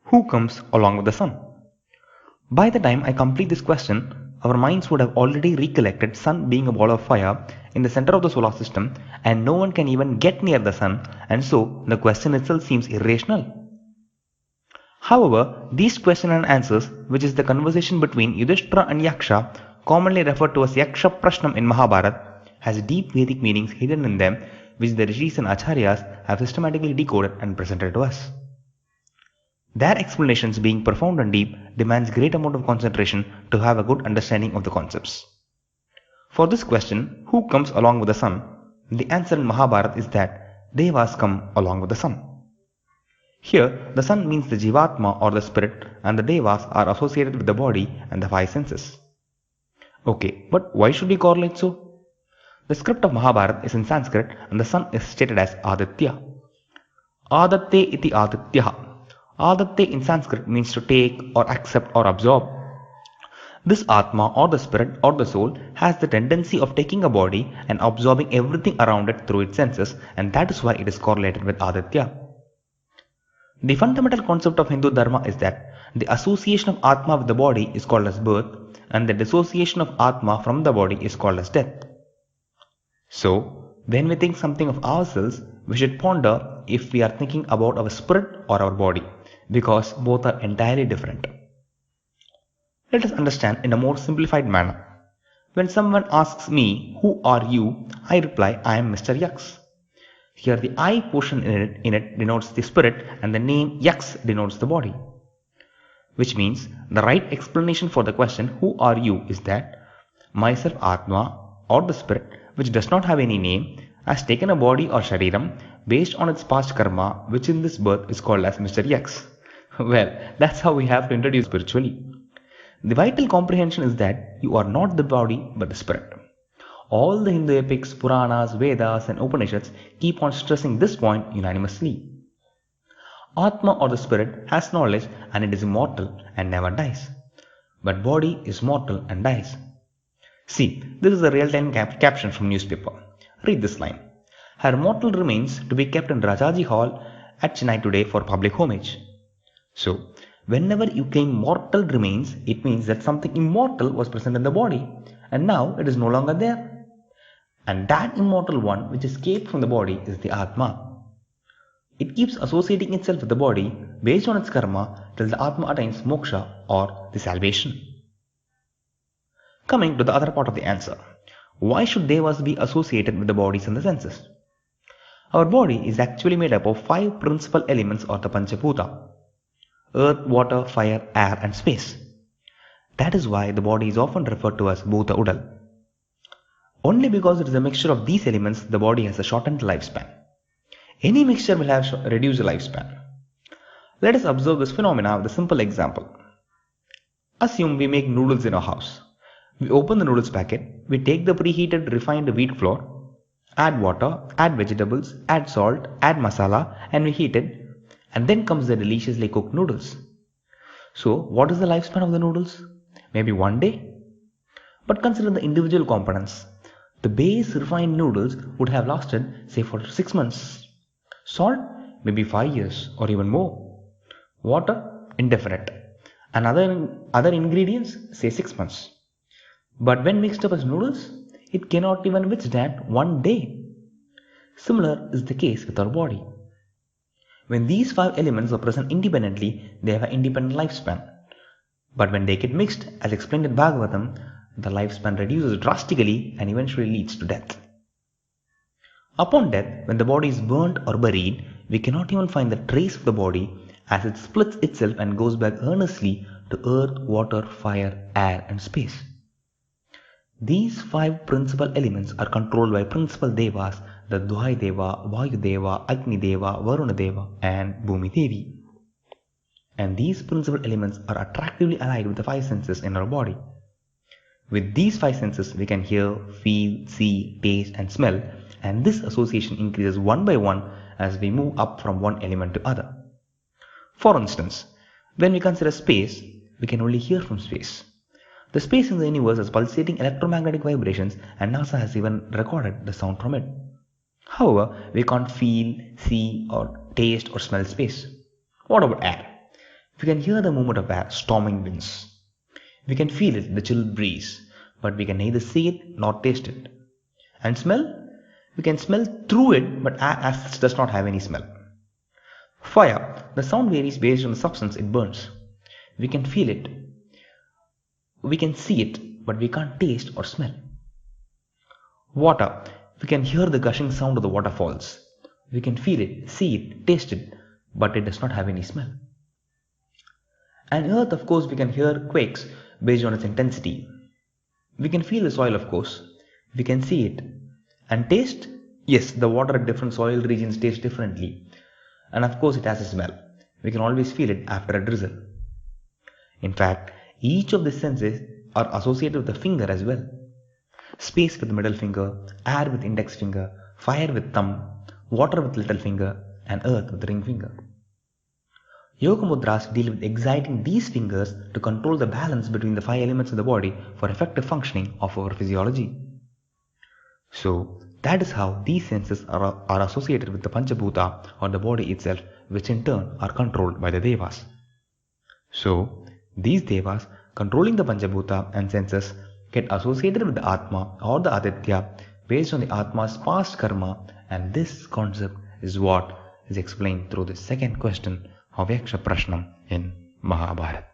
Who comes along with the sun? By the time I complete this question, our minds would have already recollected sun being a ball of fire in the center of the solar system and no one can even get near the sun, and so the question itself seems irrational. However, these question and answers, which is the conversation between Yudhishthira and Yaksha, commonly referred to as Yaksha Prashnam in Mahabharata, has deep Vedic meanings hidden in them which the rishis and acharyas have systematically decoded and presented to us. Their explanations, being profound and deep, demands great amount of concentration to have a good understanding of the concepts. For this question, who comes along with the sun? The answer in Mahabharata is that Devas come along with the sun. Here, the sun means the jeevaathma or the spirit, and the Devas are associated with the body and the five senses. Okay, but why should we correlate so? The script of Mahabharata is in Sanskrit and the sun is stated as aadhithya. Aadhathe ithi aadhithyaha. Aadhathe in Sanskrit means to take or accept or absorb. This athma or the spirit or the soul has the tendency of taking a body and absorbing everything around it through its senses, and that is why it is correlated with aadhithya. The fundamental concept of Hindu dharma is that the association of athma with the body is called as birth and the dissociation of athma from the body is called as death. So, when we think something of ourselves, we should ponder if we are thinking about our spirit or our body, because both are entirely different. Let us understand in a more simplified manner. When someone asks me, "Who are you?" I reply, "I am Mr. Yaks." Here the I portion in it denotes the spirit and the name Yaks denotes the body. Which means the right explanation for the question, "Who are you?" is that myself Athma or the spirit, which does not have any name, has taken a body or shariram based on its past karma, which in this birth is called as Mr. Yaks. Well, that's how we have to introduce spiritually. The vital comprehension is that you are not the body but the spirit. All the Hindu epics, Puranas, Vedas and Upanishads keep on stressing this point unanimously. Athma or the spirit has knowledge and it is immortal and never dies. But body is mortal and dies. See, this is a real-time caption from newspaper. Read this line. Her mortal remains to be kept in Rajaji Hall at Chennai today for public homage. So, whenever you claim mortal remains, it means that something immortal was present in the body and now it is no longer there. And that immortal one which escaped from the body is the Athma. It keeps associating itself with the body based on its karma till the Athma attains moksha or the salvation. Coming to the other part of the answer. Why should Devas be associated with the bodies and the senses? Our body is actually made up of 5 principal elements or the Panchabhuta: earth, water, fire, air and space. That is why the body is often referred to as Bhuta Udal. Only because it is a mixture of these elements, the body has a shortened lifespan. Any mixture will have reduced lifespan. Let us observe this phenomena with a simple example. Assume we make noodles in our house. We open the noodles packet, we take the preheated refined wheat flour, add water, add vegetables, add salt, add masala and we heat it, and then comes the deliciously cooked noodles. So what is the lifespan of the noodles? Maybe 1 day? But consider the individual components. The base refined noodles would have lasted say for 6 months. Salt maybe 5 years or even more. Water indefinite. And other ingredients say 6 months. But when mixed up as noodles, it cannot even withstand 1 day. Similar is the case with our body. When these 5 elements are present independently, they have an independent lifespan. But when they get mixed, as explained in Bhagavatam, the lifespan reduces drastically and eventually leads to death. Upon death, when the body is burnt or buried, we cannot even find the trace of the body as it splits itself and goes back earnestly to earth, water, fire, air and space. These 5 principal elements are controlled by principal devas, the Dvai Deva, Vayu Deva, Agni Deva, Varuna Deva and Bhumi Devi. And these principal elements are attractively allied with the 5 senses in our body. With these 5 senses we can hear, feel, see, taste and smell, and this association increases one by one as we move up from one element to other. For instance, when we consider space, we can only hear from space. The space in the universe has pulsating electromagnetic vibrations and NASA has even recorded the sound from it. However, we can't feel, see or taste or smell space. What about air? We can hear the movement of air, storming winds. We can feel it, the chill breeze, but we can neither see it nor taste it. And smell? We can smell through it, but as such does not have any smell. Fire, the sound varies based on the substance it burns. We can feel it. We can see it, but we can't taste or smell. Water, we can hear the gushing sound of the waterfalls. We can feel it, see it, taste it, but it does not have any smell. And earth, of course, we can hear quakes based on its intensity. We can feel the soil, of course. We can see it. And taste? Yes, the water at different soil regions tastes differently. And of course, it has a smell. We can always feel it after a drizzle. In fact, each of these senses are associated with the finger as well. Space with the middle finger, air with index finger, fire with thumb, water with little finger, and earth with ring finger. Yoga mudras deal with exciting these fingers to control the balance between the 5 elements of the body for effective functioning of our physiology. So, that is how these senses are associated with the Panchabhuta or the body itself, which in turn are controlled by the Devas. So, these Devas controlling the Panchabhuta and senses get associated with the Athma or the Aadhithya based on the Athma's past karma, and this concept is what is explained through the second question of Yaksha Prashnam in Mahabharata.